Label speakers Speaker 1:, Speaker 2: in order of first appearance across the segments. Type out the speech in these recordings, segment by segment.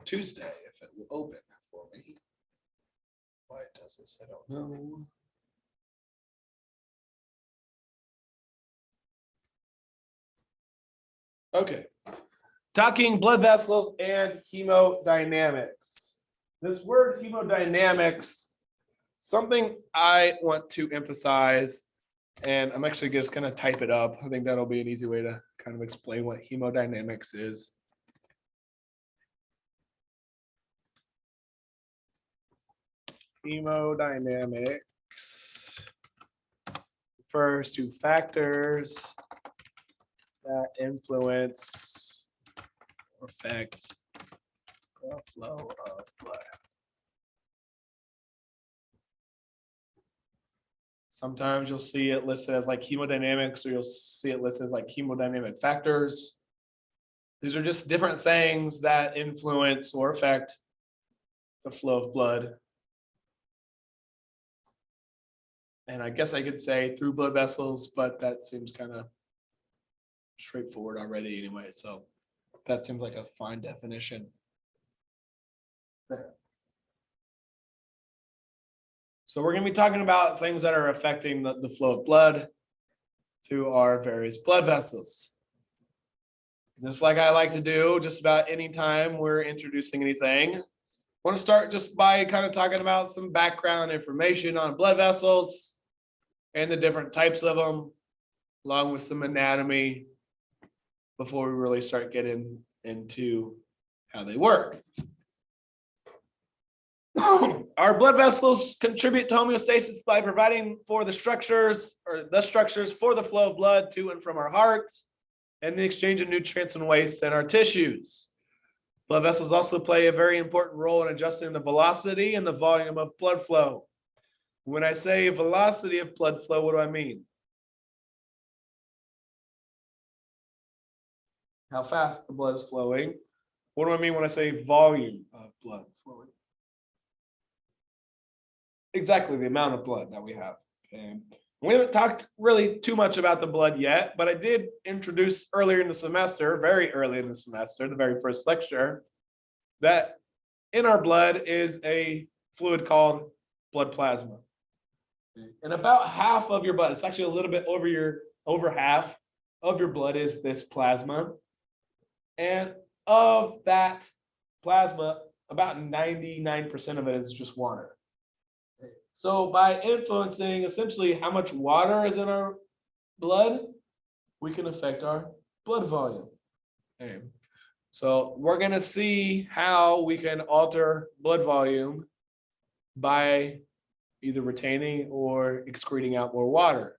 Speaker 1: Tuesday, if it will open for me. Why it does this, I don't know. Okay, talking blood vessels and hemodynamics. This word hemodynamics, something I want to emphasize, and I'm actually just going to type it up. I think that'll be an easy way to kind of explain what hemodynamics is. Hemodynamics refers to factors that influence or affect the flow of blood. Sometimes you'll see it listed as like hemodynamics, or you'll see it listed as like hemodynamic factors. These are just different things that influence or affect the flow of blood. And I guess I could say through blood vessels, but that seems kind of straightforward already anyway. So that seems like a fine definition. There. So we're going to be talking about things that are affecting the flow of blood through our various blood vessels. Just like I like to do just about any time we're introducing anything. I want to start just by kind of talking about some background information on blood vessels and the different types of them, along with some anatomy before we really start getting into how they work. Our blood vessels contribute to homeostasis by providing for the structures for the flow of blood to and from our hearts and the exchange of nutrients and waste in our tissues. Blood vessels also play a very important role in adjusting the velocity and the volume of blood flow. When I say velocity of blood flow, what do I mean? How fast the blood is flowing. What do I mean when I say volume of blood flowing? Exactly the amount of blood that we have. Okay. We haven't talked really too much about the blood yet, but I did introduce earlier in the semester, very early in the semester, the very first lecture, that in our blood is a fluid called blood plasma. And about half of your blood, it's actually a little bit over half of your blood is this plasma. And of that plasma, about 99% of it is just water. So by influencing essentially how much water is in our blood, we can affect our blood volume. Okay. So we're going to see how we can alter blood volume by either retaining or excreting out more water,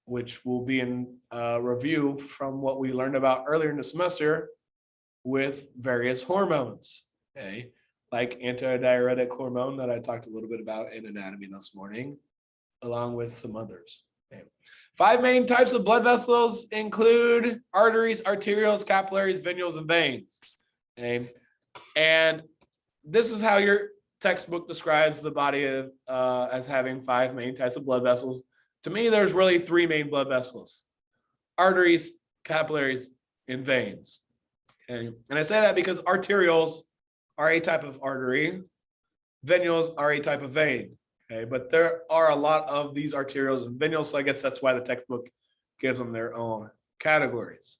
Speaker 1: which will be in review from what we learned about earlier in the semester with various hormones. Okay. Like antidiuretic hormone that I talked a little bit about in anatomy this morning, along with some others. Okay. 5 main types of blood vessels include arteries, arterioles, capillaries, venules, and veins. Okay. And this is how your textbook describes the body of, as having 5 main types of blood vessels. To me, there's really 3 main blood vessels: arteries, capillaries, and veins. Okay. And I say that because arterioles are a type of artery, venules are a type of vein. Okay, but there are a lot of these arterioles and venules, so I guess that's why the textbook gives them their own categories.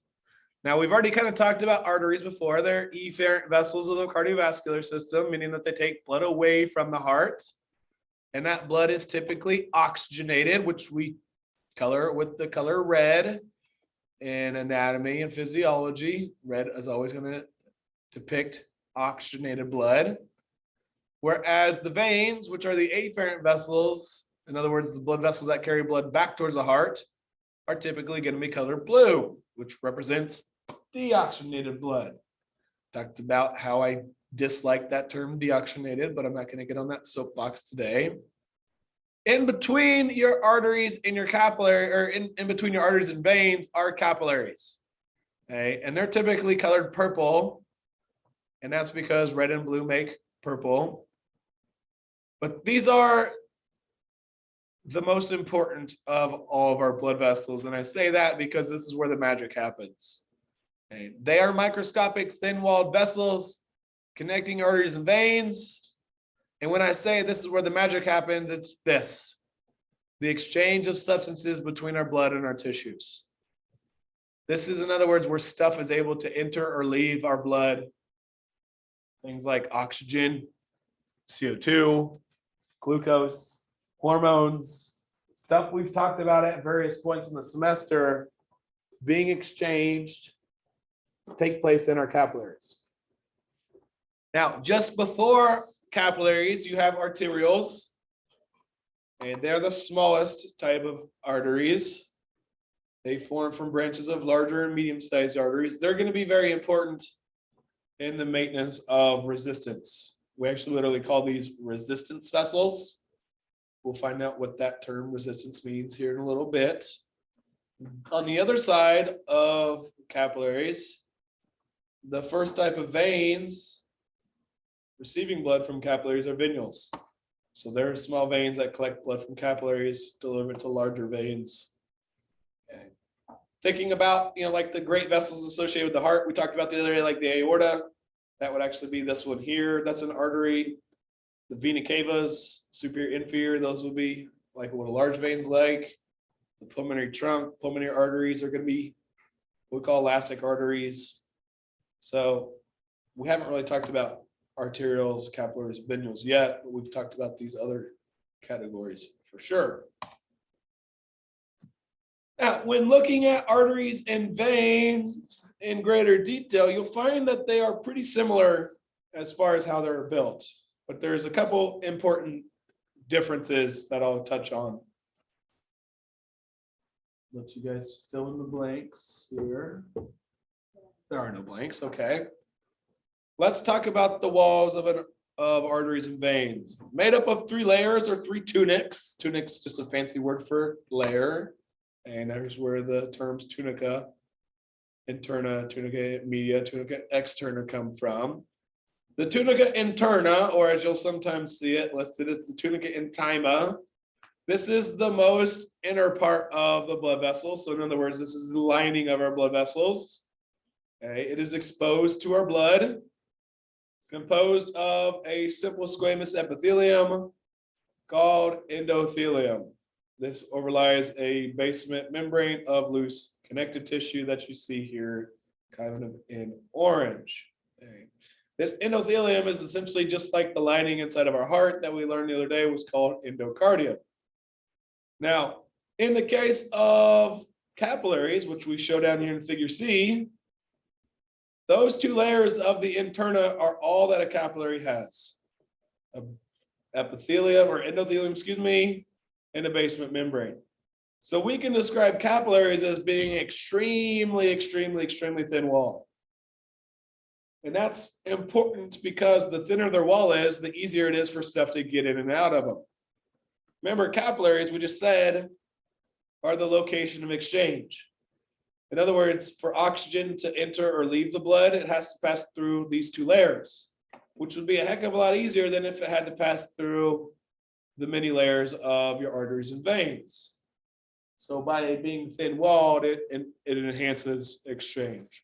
Speaker 1: Now, we've already kind of talked about arteries before. They're efferent vessels of the cardiovascular system, meaning that they take blood away from the heart, and that blood is typically oxygenated, which we color with the color red in anatomy and physiology. Red is always going to depict oxygenated blood, whereas the veins, which are the afferent vessels, in other words, the blood vessels that carry blood back towards the heart, are typically going to be colored blue, which represents deoxygenated blood. Talked about how I dislike that term deoxygenated, but I'm not going to get on that soapbox today. In between your arteries and your capillary, or in between your arteries and veins, are capillaries. Okay, and they're typically colored purple. And that's because red and blue make purple. But these are the most important of all of our blood vessels. And I say that because this is where the magic happens. Okay. They are microscopic, thin-walled vessels connecting arteries and veins. And when I say this is where the magic happens, it's this: the exchange of substances between our blood and our tissues. This is, in other words, where stuff is able to enter or leave our blood. Things like oxygen, CO2, glucose, hormones, stuff we've talked about at various points in the semester being exchanged take place in our capillaries. Now, just before capillaries, you have arterioles, and they're the smallest type of arteries. They form from branches of larger and medium-sized arteries. They're going to be very important in the maintenance of resistance. We actually literally call these resistance vessels. We'll find out what that term resistance means here in a little bit. On the other side of capillaries, the first type of veins receiving blood from capillaries are venules. So they're small veins that collect blood from capillaries, deliver it to larger veins. Okay. Thinking about, like the great vessels associated with the heart, we talked about the other day, like the aorta, that would actually be this one here. That's an artery. The vena cavas, superior, inferior, those would be like what a large vein's like. The pulmonary trunk, pulmonary arteries are going to be what we call elastic arteries. So we haven't really talked about arterioles, capillaries, venules yet, but we've talked about these other categories for sure. Now, when looking at arteries and veins in greater detail, you'll find that they are pretty similar as far as how they're built, but there's a couple important differences that I'll touch on. Let you guys fill in the blanks here. There are no blanks, okay. Let's talk about the walls of arteries and veins. Made up of 3 layers or 3 tunics. Tunic's just a fancy word for layer. And there's where the terms tunica, interna, tunica media, tunica externa come from. The tunica interna, or as you'll sometimes see it listed as the tunica intima, this is the most inner part of the blood vessel. So in other words, this is the lining of our blood vessels. Okay, it is exposed to our blood, composed of a simple squamous epithelium called endothelium. This overlies a basement membrane of loose connective tissue that you see here kind of in orange. Okay. This endothelium is essentially just like the lining inside of our heart that we learned the other day was called endocardium. Now, in the case of capillaries, which we show down here in figure C, those 2 layers of the interna are all that a capillary has. Epithelium or endothelium, excuse me, and a basement membrane. So we can describe capillaries as being extremely, extremely, extremely thin wall. And that's important because the thinner their wall is, the easier it is for stuff to get in and out of them. Remember, capillaries, we just said, are the location of exchange. In other words, for oxygen to enter or leave the blood, it has to pass through these 2 layers, which would be a heck of a lot easier than if it had to pass through the many layers of your arteries and veins. So by being thin-walled, it enhances exchange.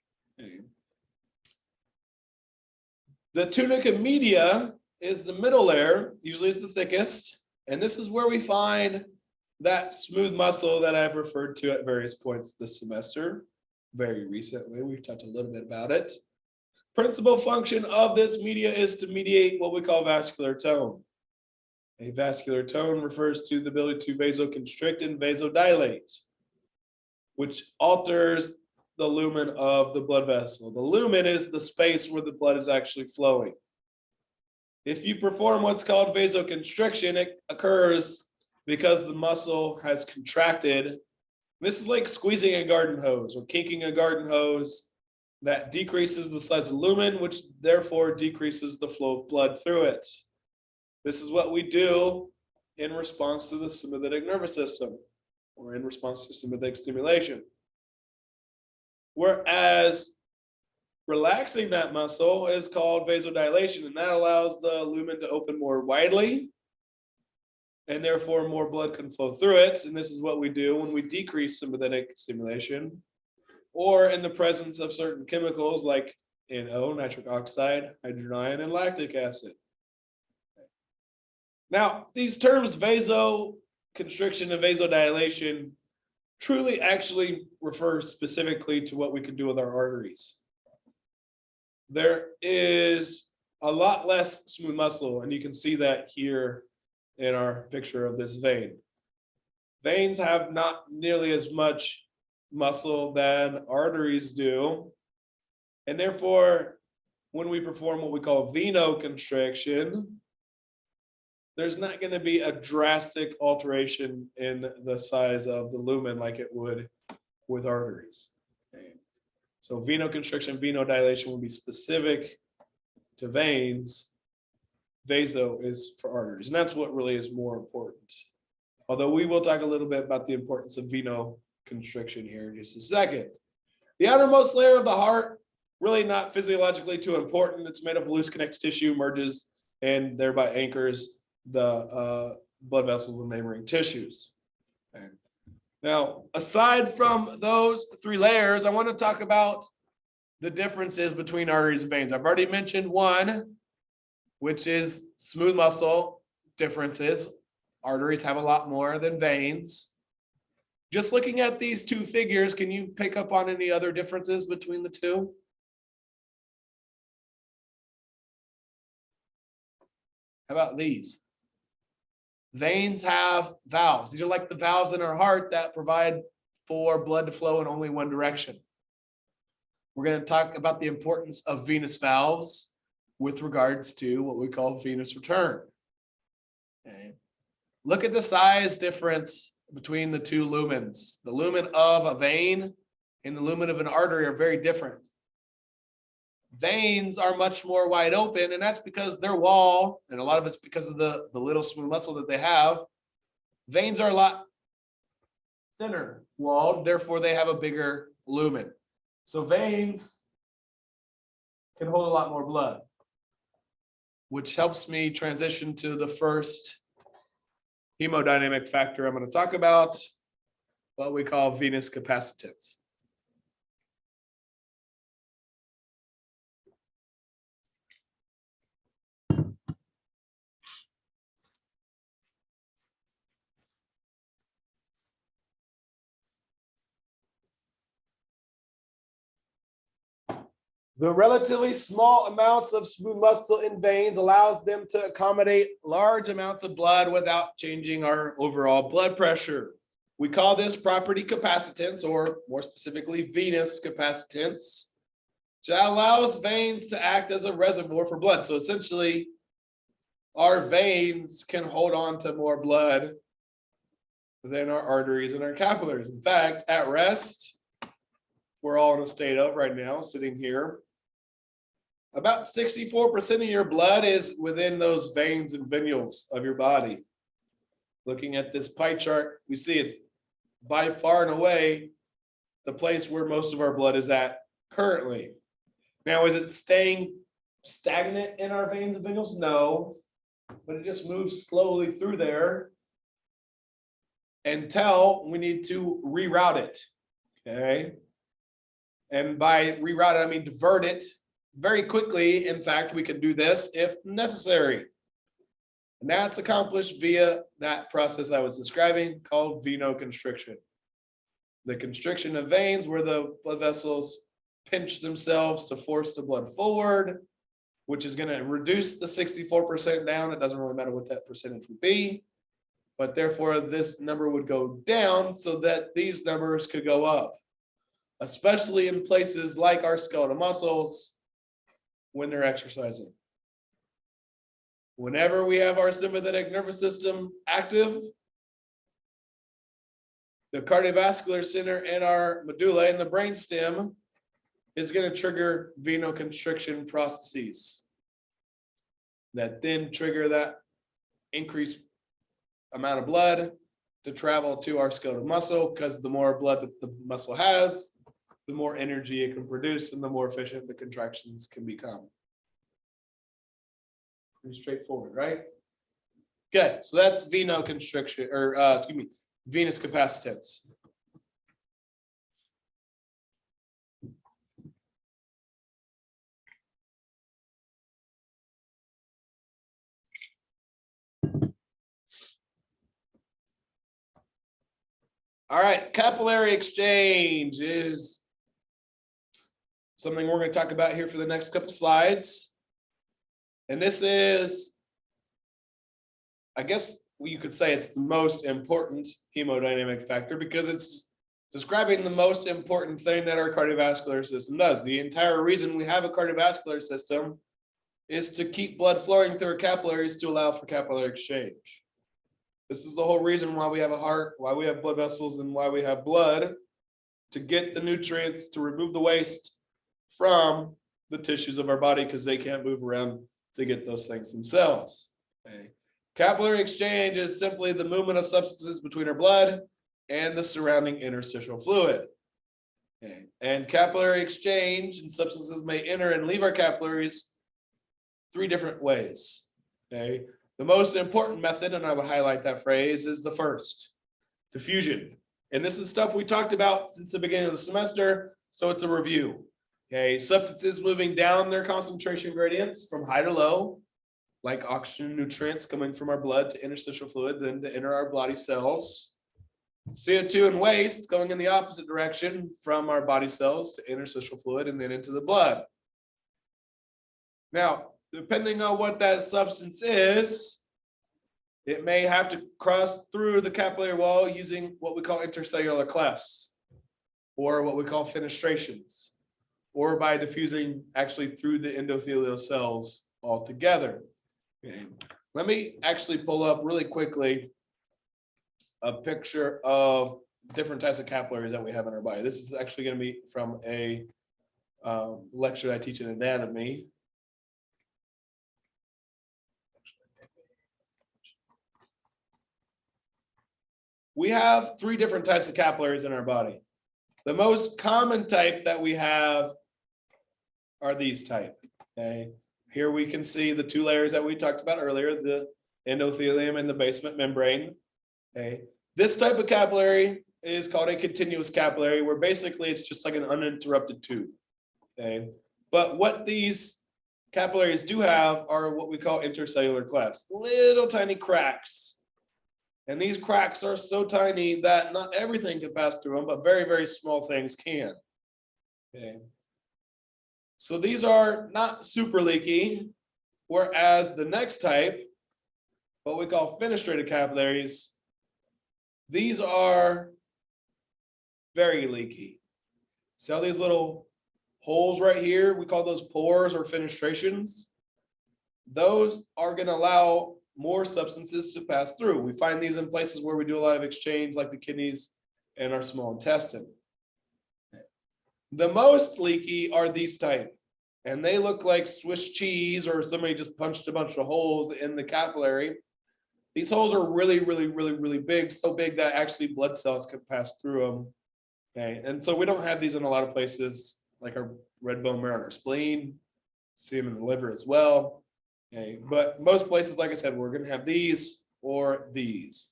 Speaker 1: The tunica media is the middle layer, usually is the thickest, and this is where we find that smooth muscle that I've referred to at various points this semester. Very recently, we've talked a little bit about it. Principal function of this media is to mediate what we call vascular tone. A vascular tone refers to the ability to vasoconstrict and vasodilate, which alters the lumen of the blood vessel. The lumen is the space where the blood is actually flowing. If you perform what's called vasoconstriction, it occurs because the muscle has contracted. This is like squeezing a garden hose or kinking a garden hose. That decreases the size of the lumen, which therefore decreases the flow of blood through it. This is what we do in response to the sympathetic nervous system or in response to sympathetic stimulation. Whereas relaxing that muscle is called vasodilation, and that allows the lumen to open more widely, and therefore more blood can flow through it. And this is what we do when we decrease sympathetic stimulation or in the presence of certain chemicals like NO, nitric oxide, hydrogen ion, and lactic acid. Now, these terms vasoconstriction and vasodilation truly actually refer specifically to what we can do with our arteries. There is a lot less smooth muscle, and you can see that here in our picture of this vein. Veins have not nearly as much muscle than arteries do, and therefore, when we perform what we call venoconstriction, there's not going to be a drastic alteration in the size of the lumen like it would with arteries. Okay. So venoconstriction, venodilation will be specific to veins. Vaso is for arteries, and that's what really is more important. Although we will talk a little bit about the importance of venoconstriction here in just a second. The outermost layer of the heart, really not physiologically too important. It's made of loose connective tissue, merges, and thereby anchors the blood vessels and neighboring tissues. Okay. Now, aside from those three layers, I want to talk about the differences between arteries and veins. I've already mentioned one, which is smooth muscle differences. Arteries have a lot more than veins. Just looking at these two figures, can you pick up on any other differences between the two? How about these? Veins have valves. These are like the valves in our heart that provide for blood to flow in only one direction. We're going to talk about the importance of venous valves with regards to what we call venous return. Okay. Look at the size difference between the two lumens. The lumen of a vein and the lumen of an artery are very different. Veins are much more wide open, and that's because their wall, and a lot of it's because of the little smooth muscle that they have. Veins are a lot thinner walled, therefore they have a bigger lumen. So veins can hold a lot more blood, which helps me transition to the first hemodynamic factor I'm going to talk about, what we call venous capacitance. The relatively small amounts of smooth muscle in veins allows them to accommodate large amounts of blood without changing our overall blood pressure. We call this property capacitance, or more specifically, venous capacitance, which allows veins to act as a reservoir for blood. So essentially, our veins can hold on to more blood than our arteries and our capillaries. In fact, at rest, we're all in a state of right now, sitting here, about 64% of your blood is within those veins and venules of your body. Looking at this pie chart, we see it's by far and away the place where most of our blood is at currently. Now, is it staying stagnant in our veins and venules? No, but it just moves slowly through there until we need to reroute it, okay? And by reroute it, I mean divert it very quickly. In fact, we can do this if necessary. And that's accomplished via that process I was describing called venoconstriction. The constriction of veins where the blood vessels pinch themselves to force the blood forward, which is going to reduce the 64% down. It doesn't really matter what that percentage would be, but therefore this number would go down so that these numbers could go up, especially in places like our skeletal muscles when they're exercising. Whenever we have our sympathetic nervous system active, the cardiovascular center in our medulla and the brainstem is going to trigger venoconstriction processes that then trigger that increased amount of blood to travel to our skeletal muscle, because the more blood that the muscle has, the more energy it can produce and the more efficient the contractions can become. Pretty straightforward, right? Okay, so that's venoconstriction, or venous capacitance. All right, capillary exchange is something we're going to talk about here for the next couple slides. And this is, I guess you could say it's the most important hemodynamic factor because it's describing the most important thing that our cardiovascular system does. The entire reason we have a cardiovascular system is to keep blood flowing through our capillaries to allow for capillary exchange. This is the whole reason why we have a heart, why we have blood vessels, and why we have blood, to get the nutrients, to remove the waste from the tissues of our body because they can't move around to get those things themselves. Okay. Capillary exchange is simply the movement of substances between our blood and the surrounding interstitial fluid. Okay. And capillary exchange and substances may enter and leave our capillaries 3 different ways. Okay. The most important method, and I would highlight that phrase, is the first, diffusion. And this is stuff we talked about since the beginning of the semester, so it's a review. Okay, substances moving down their concentration gradients from high to low, like oxygen and nutrients coming from our blood to interstitial fluid, then to enter our body cells. CO2 and waste going in the opposite direction from our body cells to interstitial fluid and then into the blood. Now, depending on what that substance is, it may have to cross through the capillary wall using what we call intercellular clefts, or what we call fenestrations, or by diffusing actually through the endothelial cells altogether. Okay. Let me actually pull up really quickly a picture of different types of capillaries that we have in our body. This is actually going to be from a lecture that I teach in anatomy. We have 3 different types of capillaries in our body. The most common type that we have are these type. Okay. Here we can see the 2 layers that we talked about earlier, the endothelium and the basement membrane. Okay. This type of capillary is called a continuous capillary, where basically it's just like an uninterrupted tube. Okay. But what these capillaries do have are what we call intercellular clefts, little tiny cracks. And these cracks are so tiny that not everything can pass through them, but very, very small things can. Okay. So these are not super leaky, whereas the next type, what we call fenestrated capillaries, these are very leaky. See all these little holes right here? We call those pores or fenestrations. Those are going to allow more substances to pass through. We find these in places where we do a lot of exchange, like the kidneys and our small intestine. The most leaky are these type, and they look like Swiss cheese, or somebody just punched a bunch of holes in the capillary. These holes are really, really, really, really big, so big that actually blood cells can pass through them. Okay, and so we don't have these in a lot of places, like our red bone marrow and our spleen. See them in the liver as well. Okay, but most places, like I said, we're going to have these or these.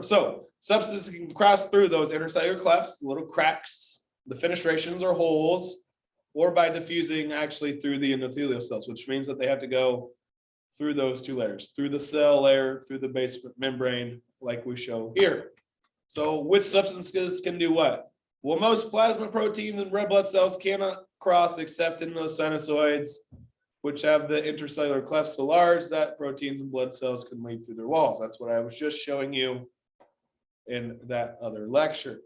Speaker 1: So substances can cross through those intercellular clefts, little cracks, the fenestrations or holes, or by diffusing actually through the endothelial cells, which means that they have to go through those 2 layers, through the cell layer, through the basement membrane, like we show here. So which substances can do what? Well, most plasma proteins and red blood cells cannot cross except in those sinusoids, which have the intercellular clefts so large that proteins and blood cells can lead through their walls. That's what I was just showing you in that other lecture.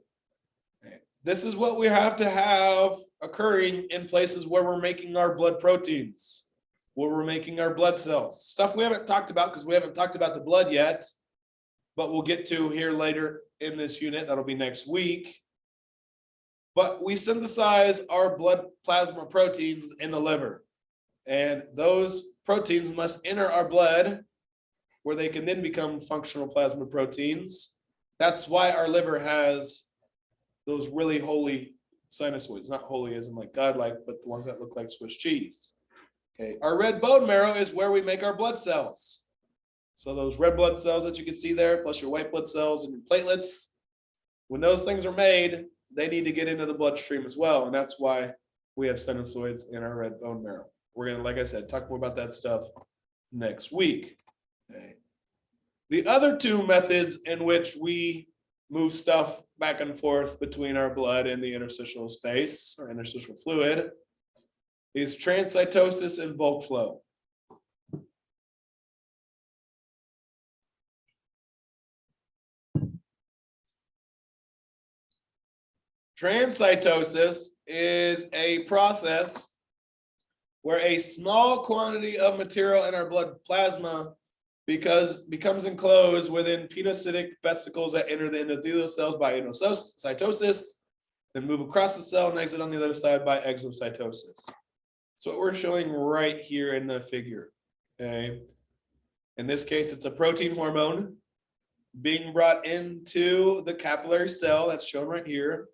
Speaker 1: Okay. This is what we have to have occurring in places where we're making our blood proteins, where we're making our blood cells. Stuff we haven't talked about because we haven't talked about the blood yet, but we'll get to here later in this unit. That'll be next week. But we synthesize our blood plasma proteins in the liver. And those proteins must enter our blood where they can then become functional plasma proteins. That's why our liver has those really holy sinusoids, not holy as in like godlike, but the ones that look like Swiss cheese. Okay, our red bone marrow is where we make our blood cells. So those red blood cells that you can see there, plus your white blood cells and your platelets, when those things are made, they need to get into the bloodstream as well. And that's why we have sinusoids in our red bone marrow. We're gonna, like I said, talk more about that stuff next week. Okay. The other two methods in which we move stuff back and forth between our blood and the interstitial space or interstitial fluid is transcytosis and bulk flow. Transcytosis is a process where a small quantity of material in our blood plasma becomes enclosed within pinocytic vesicles that enter the endothelial cells by endocytosis, then move across the cell and exit on the other side by exocytosis. That's what we're showing right here in the figure. Okay. In this case, it's a protein hormone being brought into the capillary cell that's shown right here,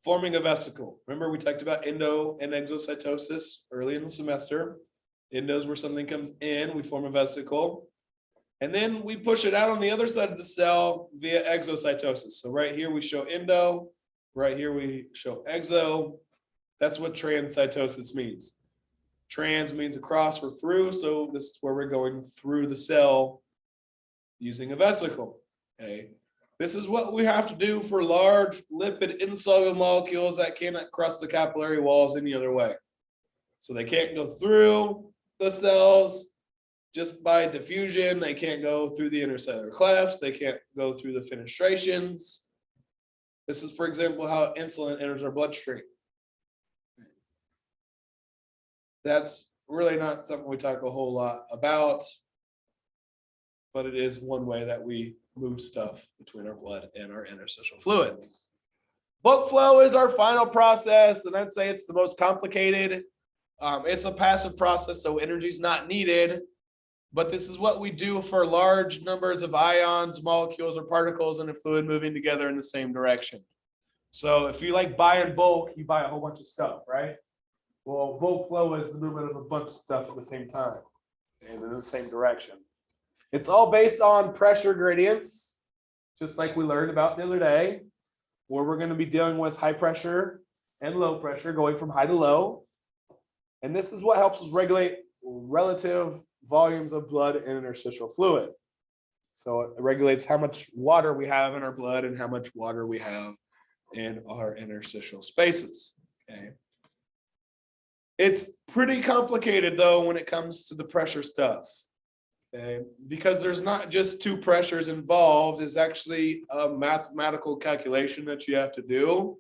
Speaker 1: forming a vesicle. Remember, we talked about endo and exocytosis early in the semester. Endo is where something comes in, we form a vesicle, and then we push it out on the other side of the cell via exocytosis. So right here we show endo, right here we show exo. That's what transcytosis means. Trans means across or through, so this is where we're going through the cell using a vesicle. Okay. This is what we have to do for large lipid insoluble molecules that cannot cross the capillary walls any other way. So they can't go through the cells just by diffusion. They can't go through the intercellular clefts. They can't go through the fenestrations. This is, for example, how insulin enters our bloodstream. That's really not something we talk a whole lot about, but it is one way that we move stuff between our blood and our interstitial fluid. Bulk flow is our final process, and I'd say it's the most complicated. It's a passive process, so energy is not needed, but this is what we do for large numbers of ions, molecules, or particles in a fluid moving together in the same direction. So if you like buy in bulk, you buy a whole bunch of stuff, right? Well, bulk flow is the movement of a bunch of stuff at the same time and in the same direction. It's all based on pressure gradients, just like we learned about the other day, where we're going to be dealing with high pressure and low pressure going from high to low. And this is what helps us regulate relative volumes of blood and interstitial fluid. So it regulates how much water we have in our blood and how much water we have in our interstitial spaces. Okay. It's pretty complicated though when it comes to the pressure stuff. Okay, because there's not just two pressures involved, it's actually a mathematical calculation that you have to do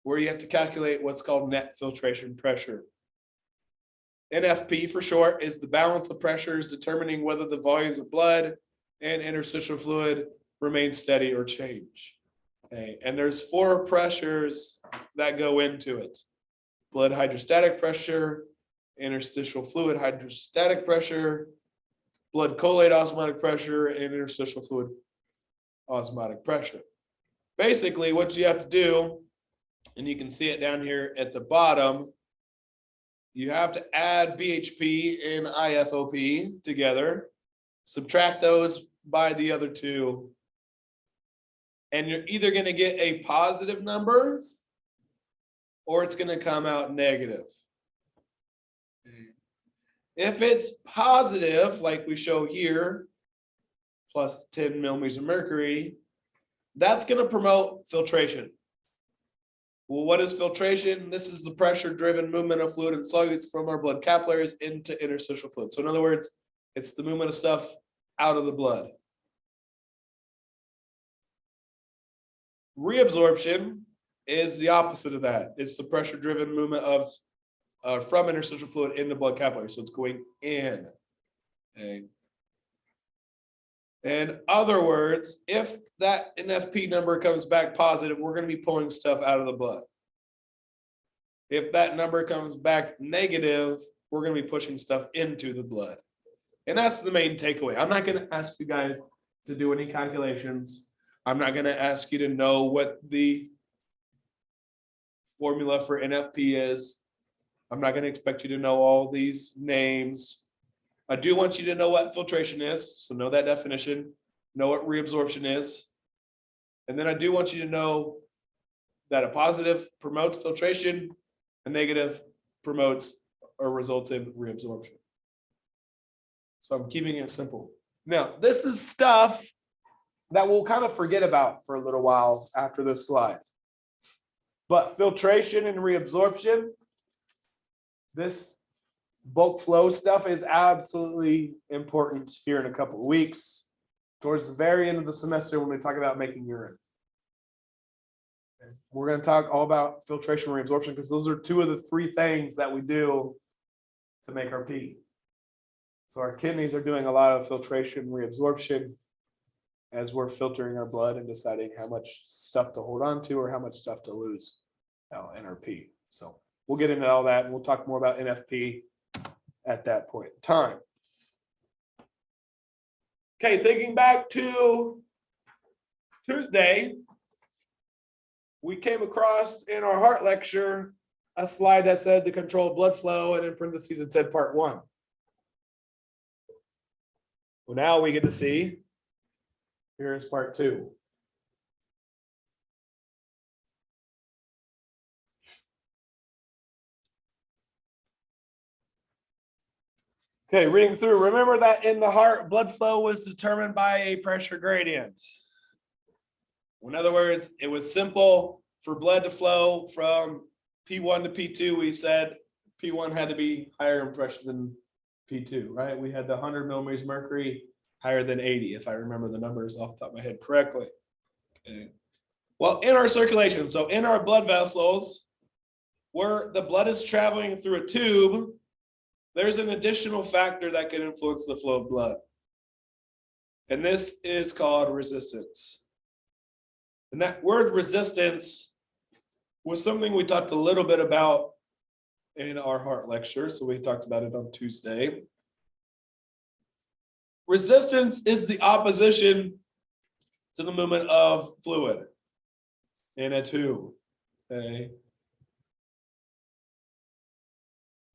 Speaker 1: where you have to calculate what's called net filtration pressure. NFP for short is the balance of pressures determining whether the volumes of blood and interstitial fluid remain steady or change. Okay, and there's four pressures that go into it: blood hydrostatic pressure, interstitial fluid hydrostatic pressure, blood colloid osmotic pressure, and interstitial fluid osmotic pressure. Basically, what you have to do, and you can see it down here at the bottom, you have to add BHP and IFOP together, subtract those by the other two, and you're either going to get a positive number or it's going to come out negative. If it's positive, like we show here, plus 10 millimeters of mercury, that's going to promote filtration. Well, what is filtration? This is the pressure-driven movement of fluid and solutes from our blood capillaries into interstitial fluid. So in other words, it's the movement of stuff out of the blood. Reabsorption is the opposite of that. It's the pressure-driven movement of from interstitial fluid into blood capillaries. So it's going in. Okay. In other words, if that NFP number comes back positive, we're going to be pulling stuff out of the blood. If that number comes back negative, we're going to be pushing stuff into the blood. And that's the main takeaway. I'm not going to ask you guys to do any calculations. I'm not going to ask you to know what the formula for NFP is. I'm not going to expect you to know all these names. I do want you to know what filtration is, so know that definition, know what reabsorption is. And then I do want you to know that a positive promotes filtration, a negative promotes or results in reabsorption. So I'm keeping it simple. Now, this is stuff that we'll kind of forget about for a little while after this slide. But filtration and reabsorption, this bulk flow stuff is absolutely important here in a couple of weeks, towards the very end of the semester when we talk about making urine. We're going to talk all about filtration and reabsorption because those are two of the three things that we do to make our pee. So our kidneys are doing a lot of filtration, reabsorption as we're filtering our blood and deciding how much stuff to hold on to or how much stuff to lose in our pee. So we'll get into all that and we'll talk more about NFP at that point in time. Okay, thinking back to Tuesday, we came across in our heart lecture a slide that said the controlled blood flow, and in parentheses it said part 1. Well, now we get to see, here's part 2. Okay, reading through, remember that in the heart, blood flow was determined by a pressure gradient. In other words, it was simple for blood to flow from P1 to P2. We said P1 had to be higher in pressure than P2, right? We had the 100 millimeters mercury higher than 80, if I remember the numbers off the top of my head correctly. Okay. Well, in our circulation, so in our blood vessels, where the blood is traveling through a tube, there's an additional factor that can influence the flow of blood. And this is called resistance. And that word resistance was something we talked a little bit about in our heart lecture. So we talked about it on Tuesday. Resistance is the opposition to the movement of fluid in a tube. Okay.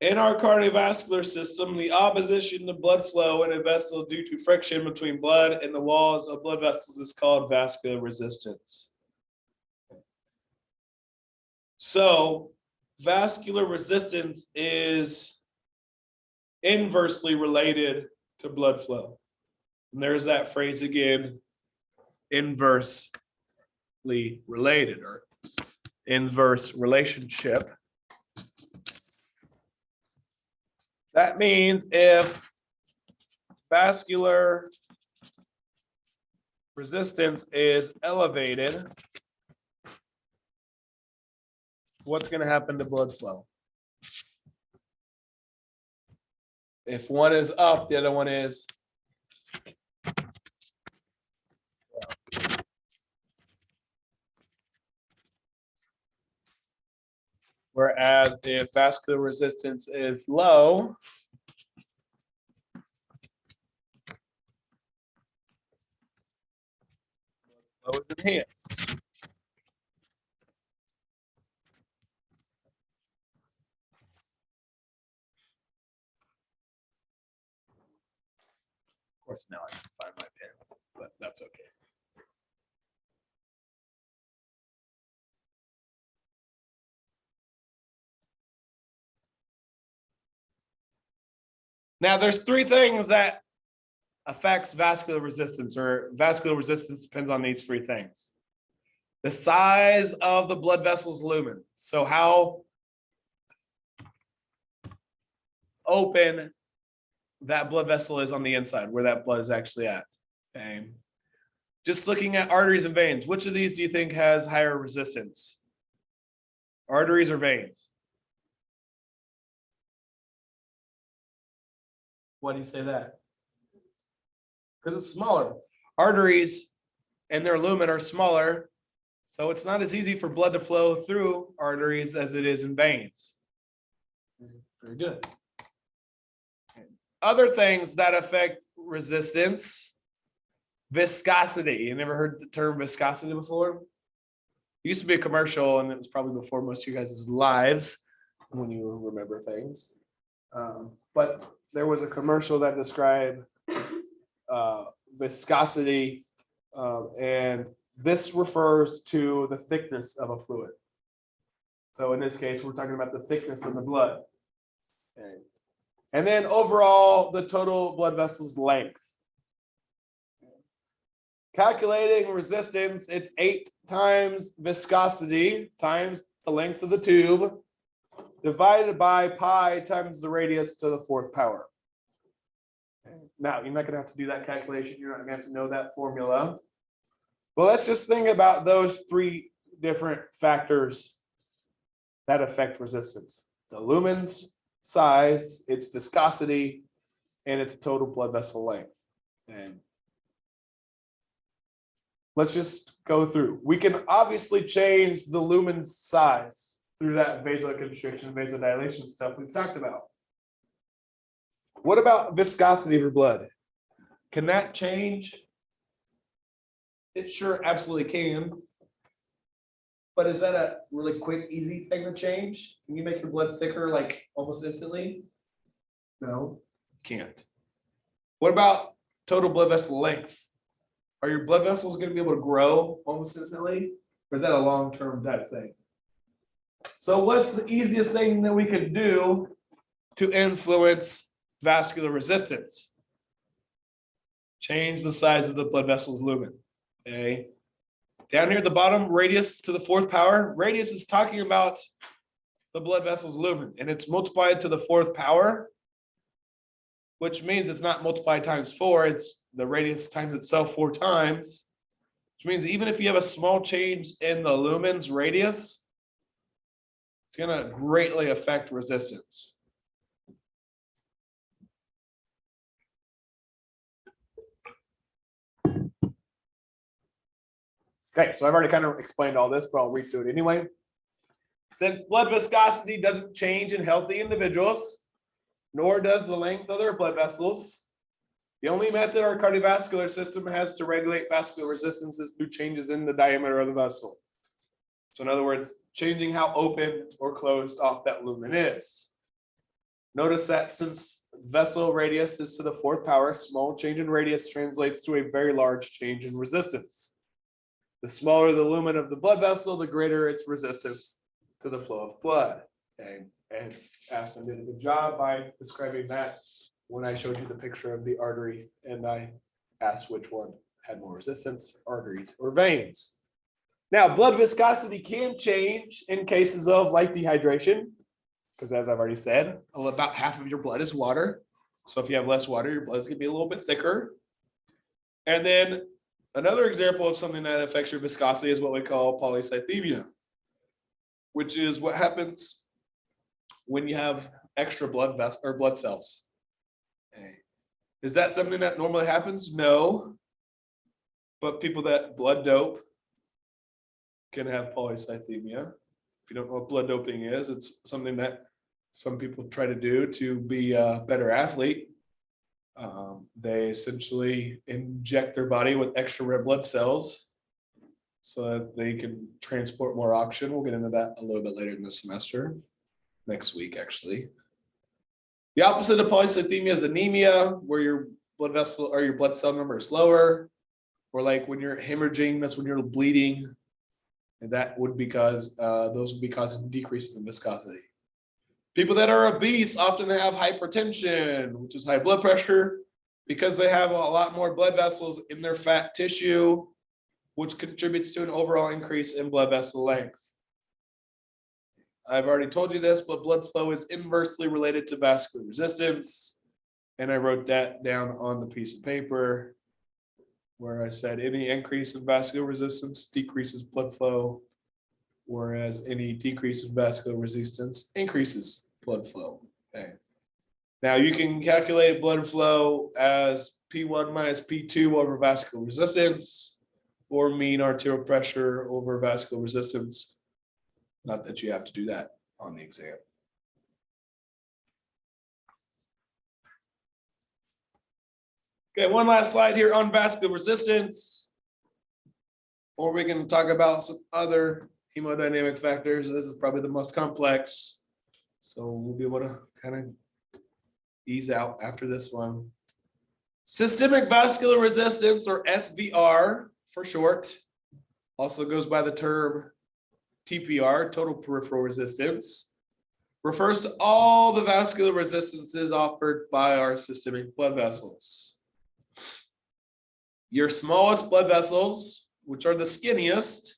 Speaker 1: In our cardiovascular system, the opposition to blood flow in a vessel due to friction between blood and the walls of blood vessels is called vascular resistance. So vascular resistance is inversely related to blood flow. And there's that phrase again, inversely related or inverse relationship. That means if vascular resistance is elevated, what's going to happen to blood flow? If one is up, the other one is down. Whereas if vascular resistance is low, flow is enhanced. Of course, now I can find my pen, but that's okay. Now, there's three things that affects vascular resistance, or vascular resistance depends on these three things. The size of the blood vessel's lumen, so how open that blood vessel is on the inside, where that blood is actually at. Okay. Just looking at arteries and veins, which of these do you think has higher resistance? Arteries or veins? Why do you say that? Because it's smaller. Arteries and their lumen are smaller, so it's not as easy for blood to flow through arteries as it is in veins. Very good. Other things that affect resistance, viscosity. You never heard the term viscosity before? It used to be a commercial, and it was probably before most of you guys' lives when you remember things. But there was a commercial that described viscosity, and this refers to the thickness of a fluid. So in this case, we're talking about the thickness of the blood. Okay. And then overall, the total blood vessels length. Calculating resistance, it's 8 times viscosity times the length of the tube divided by pi times the radius to the 4th power. Now, you're not going to have to do that calculation. You're not going to have to know that formula. Well, let's just think about those 3 different factors that affect resistance. The lumen's size, its viscosity, and its total blood vessel length. And let's just go through. We can obviously change the lumen's size through that vasoconstriction, vasodilation stuff we've talked about. What about viscosity of your blood? Can that change? It sure absolutely can. But is that a really quick, easy thing to change? Can you make your blood thicker like almost instantly? No, can't. What about total blood vessel length? Are your blood vessels going to be able to grow almost instantly? Or is that a long-term type thing? So what's the easiest thing that we could do to influence vascular resistance? Change the size of the blood vessel's lumen. Okay. Down here at the bottom, radius to the 4th power. Radius is talking about the blood vessel's lumen, and it's multiplied to the 4th power, which means it's not multiplied times 4. It's the radius times itself 4 times, which means even if you have a small change in the lumen's radius, it's going to greatly affect resistance. Okay, so I've already kind of explained all this, but I'll read through it anyway. Since blood viscosity doesn't change in healthy individuals, nor does the length of their blood vessels, the only method our cardiovascular system has to regulate vascular resistance is through changes in the diameter of the vessel. So in other words, changing how open or closed off that lumen is. Notice that since vessel radius is to the 4th power, small change in radius translates to a very large change in resistance. The smaller the lumen of the blood vessel, the greater its resistance to the flow of blood. Okay. And Aspen did a good job by describing that when I showed you the picture of the artery and I asked which one had more resistance, arteries or veins. Now, blood viscosity can change in cases of like dehydration, because as I've already said, about half of your blood is water. So if you have less water, your blood is going to be a little bit thicker. And then another example of something that affects your viscosity is what we call polycythemia, which is what happens when you have extra blood cells. Okay. Is that something that normally happens? No. But people that blood dope can have polycythemia. If you don't know what blood doping is, it's something that some people try to do to be a better athlete. They essentially inject their body with extra red blood cells so that they can transport more oxygen. We'll get into that a little bit later in the semester, next week actually. The opposite of polycythemia is anemia, where your blood vessel or your blood cell number is lower, or like when you're hemorrhaging, that's when you're bleeding, and that would be because those would be causing decreases in viscosity. People that are obese often have hypertension, which is high blood pressure, because they have a lot more blood vessels in their fat tissue, which contributes to an overall increase in blood vessel length. I've already told you this, but blood flow is inversely related to vascular resistance. And I wrote that down on the piece of paper where I said any increase in vascular resistance decreases blood flow, whereas any decrease in vascular resistance increases blood flow. Okay. Now you can calculate blood flow as P1 minus P2 over vascular resistance, or mean arterial pressure over vascular resistance. Not that you have to do that on the exam. Okay, one last slide here on vascular resistance, or we can talk about some other hemodynamic factors. This is probably the most complex, so we'll be able to kind of ease out after this one. Systemic vascular resistance, or SVR for short, also goes by the term TPR, total peripheral resistance. refers to all the vascular resistances offered by our systemic blood vessels. Your smallest blood vessels, which are the skinniest,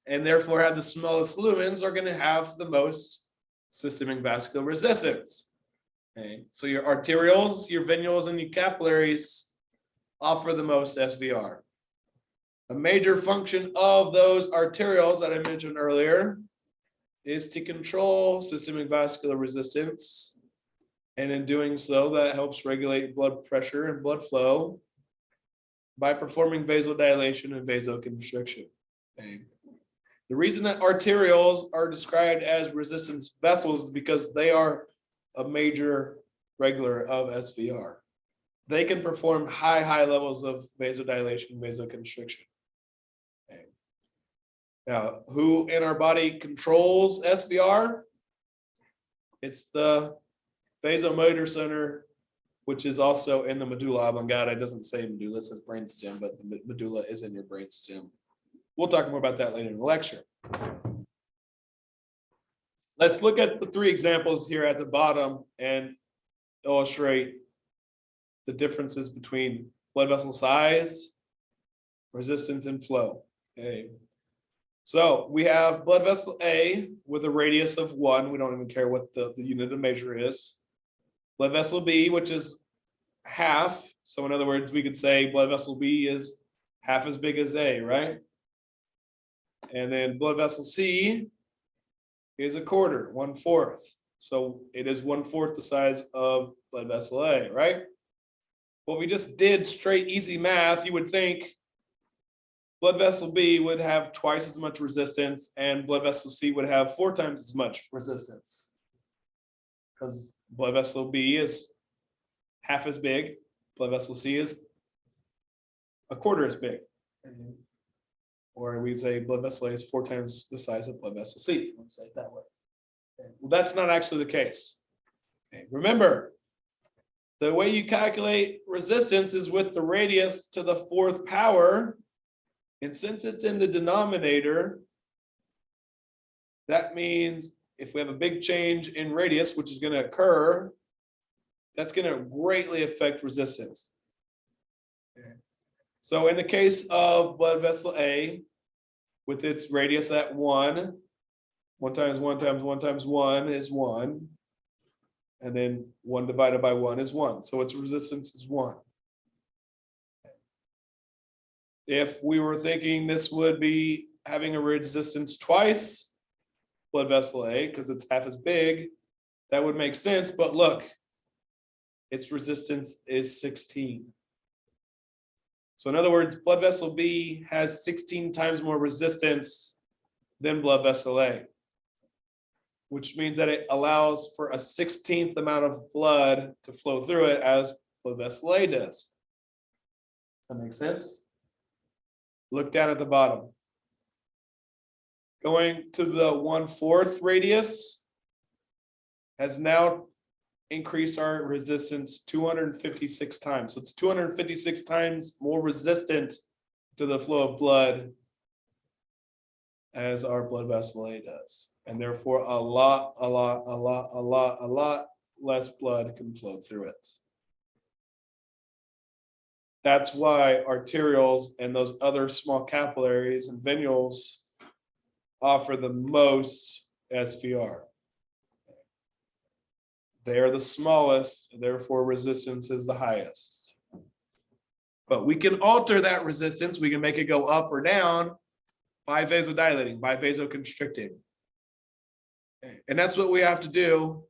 Speaker 1: and therefore have the smallest lumens, are going to have the most systemic vascular resistance. Okay, so your arterioles, your venules, and your capillaries offer the most SVR. A major function of those arterioles that I mentioned earlier is to control systemic vascular resistance. And in doing so, that helps regulate blood pressure and blood flow by performing vasodilation and vasoconstriction. Okay. The reason that arterioles are described as resistance vessels is because they are a major regulator of SVR. They can perform high levels of vasodilation and vasoconstriction. Okay. Now, who in our body controls SVR? It's the vasomotor center, which is also in the medulla oblongata. It doesn't say medulla, it says brainstem, but the medulla is in your brainstem. We'll talk more about that later in the lecture. Let's look at the three examples here at the bottom and illustrate the differences between blood vessel size, resistance, and flow. Okay. So we have blood vessel A with a radius of 1. We don't even care what the unit of measure is. Blood vessel B, which is half. So in other words, we could say blood vessel B is half as big as A, right? And then blood vessel C is a quarter, 1/4. So it is 1/4 the size of blood vessel A, right? Well, we just did straight easy math. You would think blood vessel B would have twice as much resistance and blood vessel C would have 4 times as much resistance. Because blood vessel B is half as big, blood vessel C is a quarter as big. Or we say blood vessel A is 4 times the size of blood vessel C, if you want to say it that way. Okay. Well, that's not actually the case. Okay. Remember, the way you calculate resistance is with the radius to the 4th power. And since it's in the denominator, that means if we have a big change in radius, which is going to occur, that's going to greatly affect resistance. Okay. So in the case of blood vessel A, with its radius at 1, 1 times 1 times 1 times 1 is 1. And then 1 divided by 1 is 1. So its resistance is 1. If we were thinking this would be having a resistance twice blood vessel A, because it's half as big, that would make sense. But look, its resistance is 16. So in other words, blood vessel B has 16 times more resistance than blood vessel A, which means that it allows for a 16th amount of blood to flow through it as blood vessel A does. That makes sense? Look down at the bottom. Going to the 1/4 radius has now increased our resistance 256 times. So it's 256 times more resistant to the flow of blood as our blood vessel A does. And therefore a lot less blood can flow through it. That's why arterioles and those other small capillaries and venules offer the most SVR. They are the smallest, therefore resistance is the highest. But we can alter that resistance. We can make it go up or down by vasodilating, by vasoconstricting. And that's what we have to do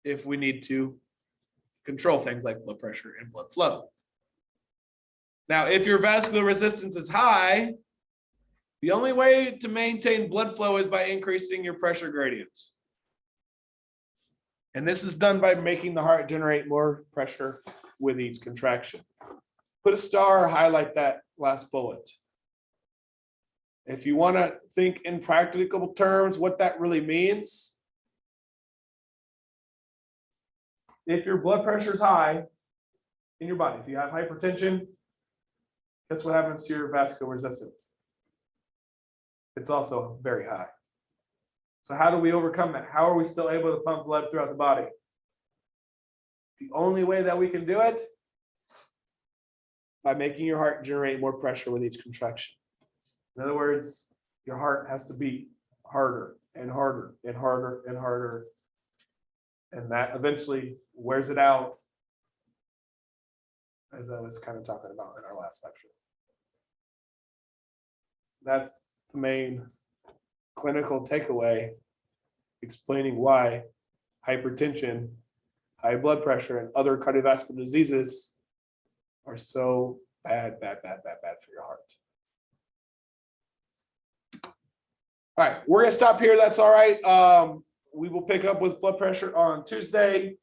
Speaker 1: if we need to control things like blood pressure and blood flow. Now, if your vascular resistance is high, the only way to maintain blood flow is by increasing your pressure gradients. And this is done by making the heart generate more pressure with each contraction. Put a star or highlight that last bullet. If you want to think in practical terms what that really means, if your blood pressure is high in your body, if you have hypertension, guess what happens to your vascular resistance? It's also very high. So how do we overcome that? How are we still able to pump blood throughout the body? The only way that we can do it, by making your heart generate more pressure with each contraction. In other words, your heart has to beat harder and harder and harder and harder. And that eventually wears it out, as I was kind of talking about in our last lecture. That's the main clinical takeaway, explaining why hypertension, high blood pressure, and other cardiovascular diseases are so bad for your heart. All right, we're gonna stop here. That's all right. We will pick up with blood pressure on Tuesday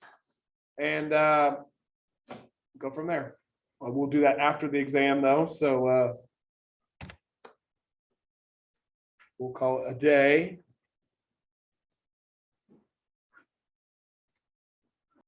Speaker 1: and go from there. We'll do that after the exam though, so we'll call it a day.